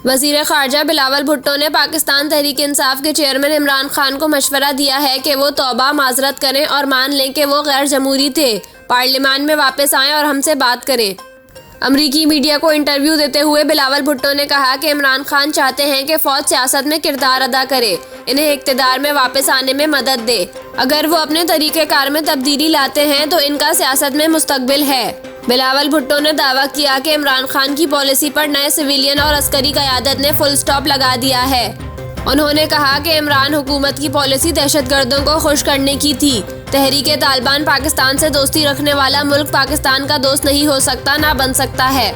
वज़ीर ख़ारजा बिलावल भुट्टो ने पाकिस्तान तहरीक इंसाफ के चेयरमैन इमरान खान को मशवरा दिया है कि वो तौबा माजरत करें और मान लें कि वो गैर जमहूरी थे, पार्लियामान में वापस आएं और हमसे बात करें। अमरीकी मीडिया को इंटरव्यू देते हुए बिलावल भुट्टो ने कहा कि इमरान खान चाहते हैं कि फ़ौज सियासत में किरदार अदा करे, इन्हें इक़्तिदार में वापस आने में मदद दे। अगर वो अपने तरीक़ेकार में तब्दीली लाते हैं तो इनका सियासत में मुस्तकबिल है। बिलावल भुट्टो ने दावा किया कि इमरान खान की पॉलिसी पर नए सिविलियन और अस्करी क़यादत ने फुल स्टॉप लगा दिया है। उन्होंने कहा कि इमरान हुकूमत की पॉलिसी दहशतगर्दों को खुश करने की थी। तहरीके तालिबान पाकिस्तान से दोस्ती रखने वाला मुल्क पाकिस्तान का दोस्त नहीं हो सकता, ना बन सकता है।